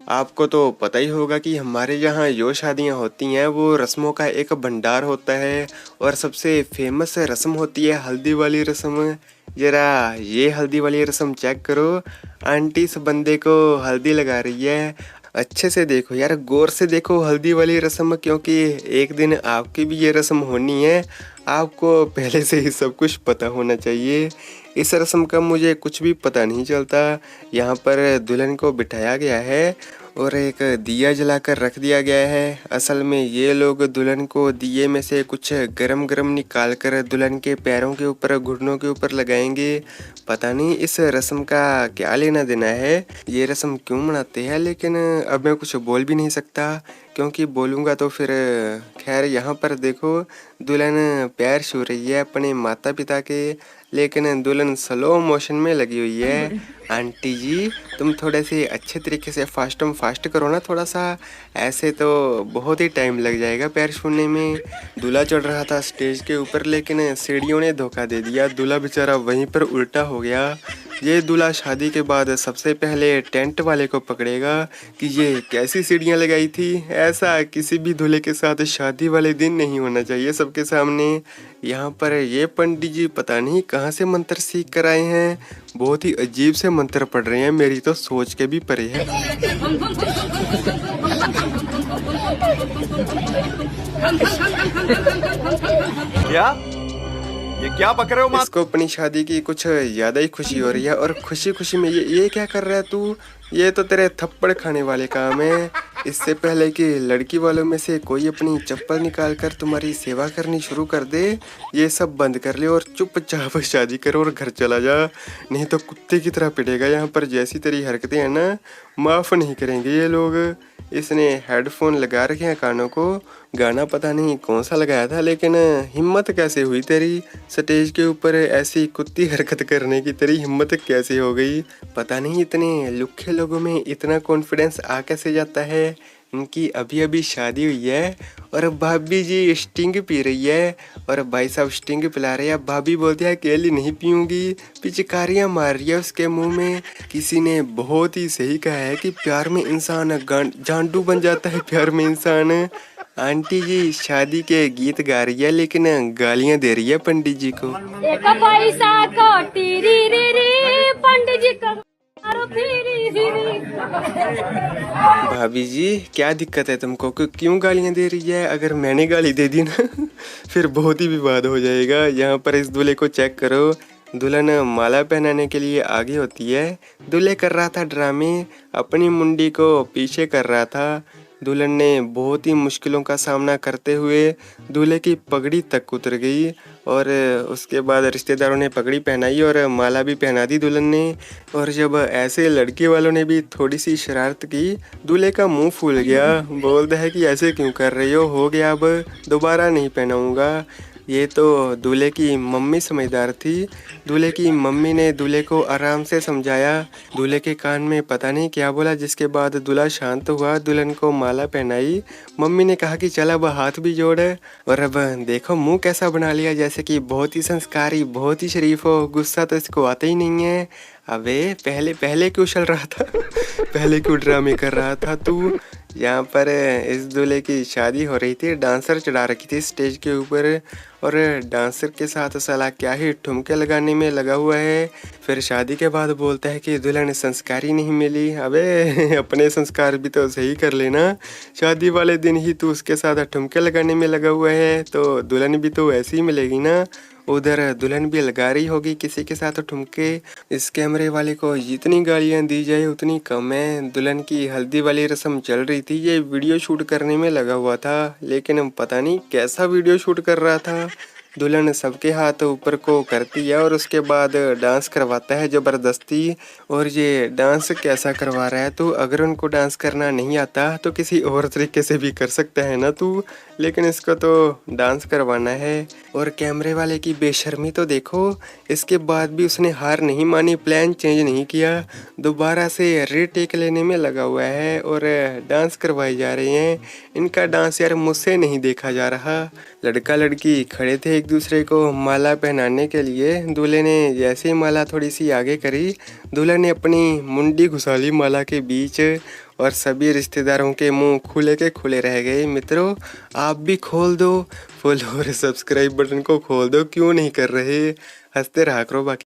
आपको तो पता ही होगा कि हमारे यहाँ जो शादियाँ होती हैं वो रस्मों का एक भंडार होता है। और सबसे फेमस रस्म होती है हल्दी वाली रस्म। जरा ये हल्दी वाली रस्म चेक करो। आंटी इस बंदे को हल्दी लगा रही है। अच्छे से देखो यार, गौर से देखो हल्दी वाली रस्म, क्योंकि एक दिन आपकी भी ये रस्म होनी है। आपको पहले से ही सब कुछ पता होना चाहिए। इस रस्म का मुझे कुछ भी पता नहीं चलता। यहाँ पर दुल्हन को बिठाया गया है और एक दिया जलाकर रख दिया गया है। असल में ये लोग दुल्हन को दिए में से कुछ गरम गरम निकाल कर दुल्हन के पैरों के ऊपर, घुटनों के ऊपर लगाएंगे। पता नहीं इस रस्म का क्या लेना देना है, ये रस्म क्यों मनाते हैं, लेकिन अब मैं कुछ बोल भी नहीं सकता, क्योंकि बोलूँगा तो फिर खैर। यहाँ पर देखो दुल्हन पैर छू रही है अपने माता पिता के, लेकिन दुल्हन स्लो मोशन में लगी हुई है। आंटी जी तुम थोड़े से अच्छे तरीके से फास्ट करो ना थोड़ा सा, ऐसे तो बहुत ही टाइम लग जाएगा पैर छूने में। दूल्हा चढ़ रहा था स्टेज के ऊपर, लेकिन सीढ़ियों ने धोखा दे दिया। दूल्हा बेचारा वहीं पर उल्टा हो गया। ये दूल्हा शादी के बाद सबसे पहले टेंट वाले को पकड़ेगा कि ये कैसी सीढ़ियाँ लगाई थी। ऐसा किसी भी दूल्हे के साथ शादी वाले दिन नहीं होना चाहिए सबके सामने। यहाँ पर ये पंडित जी पता नहीं कहाँ से मंत्र सीख कर आए हैं, बहुत ही अजीब से मंत्र पढ़ रहे हैं, मेरी तो सोच के भी परे है। क्या? ये क्या बक रहे हो माँ? इसको अपनी शादी की कुछ ज्यादा ही खुशी हो रही है, और खुशी खुशी में ये क्या कर रहा है तू? ये तो तेरे थप्पड़ खाने वाले काम है। इससे पहले कि लड़की वालों में से कोई अपनी चप्पल निकाल कर तुम्हारी सेवा करनी शुरू कर दे, ये सब बंद कर ले और चुपचाप शादी कर और घर चला जा, नहीं तो कुत्ते की तरह पिटेगा। यहाँ पर जैसी तेरी हरकतें हैं ना, माफ़ नहीं करेंगे ये लोग। इसने हेडफोन लगा रखे हैं कानों को, गाना पता नहीं कौन सा लगाया था, लेकिन हिम्मत कैसे हुई तेरी स्टेज के ऊपर ऐसी कुत्ती हरकत करने की? तेरी हिम्मत कैसे हो गई? पता नहीं इतने लुक्खे लोगों में इतना कॉन्फिडेंस आ कैसे जाता है। इनकी अभी अभी शादी हुई है और भाभी जी स्टिंग पी रही है, और भाई साहब स्टिंग पिला रहे हैं। भाभी बोलती है अकेली नहीं पीऊंगी, पिचकारियाँ मार रही है उसके मुंह में। किसी ने बहुत ही सही कहा है कि प्यार में इंसान जांडू बन जाता है, प्यार में इंसान। आंटी जी शादी के गीत गा रही है, लेकिन गालियां दे रही है पंडित जी को। एक पैसा को टीरी री री पंडित जी को भाभी जी क्या दिक्कत है तुमको, क्यों गालियां दे रही है? अगर मैंने गाली दे दी ना फिर बहुत ही विवाद हो जाएगा। यहाँ पर इस दूल्हे को चेक करो, दुल्हन माला पहनाने के लिए आगे होती है, दूल्हे कर रहा था ड्रामे, अपनी मुंडी को पीछे कर रहा था। दुल्हन ने बहुत ही मुश्किलों का सामना करते हुए दूल्हे की पगड़ी तक उतर गई, और उसके बाद रिश्तेदारों ने पगड़ी पहनाई और माला भी पहना दी दुल्हन ने। और जब ऐसे लड़के वालों ने भी थोड़ी सी शरारत की, दूल्हे का मुंह फूल गया, बोलता है कि ऐसे क्यों कर रही हो गया, अब दोबारा नहीं पहनाऊंगा। ये तो दूल्हे की मम्मी समझदार थी। दूल्हे की मम्मी ने दूल्हे को आराम से समझाया, दूल्हे के कान में पता नहीं क्या बोला, जिसके बाद दूल्हा शांत हुआ, दुल्हन को माला पहनाई। मम्मी ने कहा कि चल अब हाथ भी जोड़, और अब देखो मुंह कैसा बना लिया, जैसे कि बहुत ही संस्कारी, बहुत ही शरीफ हो। गुस्सा तो इसको आता ही नहीं है। अबे पहले क्यों चल रहा था पहले क्यों ड्रामे कर रहा था तू? यहाँ पर इस दूल्हे की शादी हो रही थी, डांसर चढ़ा रखी थी स्टेज के ऊपर, और डांसर के साथ साला क्या ही ठुमके लगाने में लगा हुआ है। फिर शादी के बाद बोलता है कि दुल्हन संस्कारी नहीं मिली। अबे अपने संस्कार भी तो सही कर लेना, शादी वाले दिन ही तू उसके साथ ठुमके लगाने में लगा हुआ है, तो दुल्हन भी तो ऐसी ही मिलेगी ना। उधर दुल्हन भी लगा रही होगी किसी के साथ ठुमके। इस कैमरे वाले को जितनी गालियां दी जाए उतनी कम है। दुल्हन की हल्दी वाली रस्म चल रही थी, ये वीडियो शूट करने में लगा हुआ था, लेकिन पता नहीं कैसा वीडियो शूट कर रहा था। दुल्हन सबके हाथ ऊपर को करती है और उसके बाद डांस करवाता है ज़बरदस्ती। और ये डांस कैसा करवा रहा है तू? अगर उनको डांस करना नहीं आता तो किसी और तरीके से भी कर सकता है ना तू, लेकिन इसको तो डांस करवाना है। और कैमरे वाले की बेशर्मी तो देखो, इसके बाद भी उसने हार नहीं मानी, प्लान चेंज नहीं किया, दोबारा से रीटेक लेने में लगा हुआ है और डांस करवाए जा रहे हैं। इनका डांस यार मुझसे नहीं देखा जा रहा। लड़का लड़की खड़े थे एक दूसरे को माला पहनाने के लिए। दूल्हे ने जैसे ही माला थोड़ी सी आगे करी, दूल्हे ने अपनी मुंडी घुसा ली माला के बीच, और सभी रिश्तेदारों के मुंह खुले के खुले रह गए। मित्रों आप भी खोल दो, फॉलो और सब्सक्राइब बटन को खोल दो, क्यों नहीं कर रहे? हंसते रहा करो बाकी।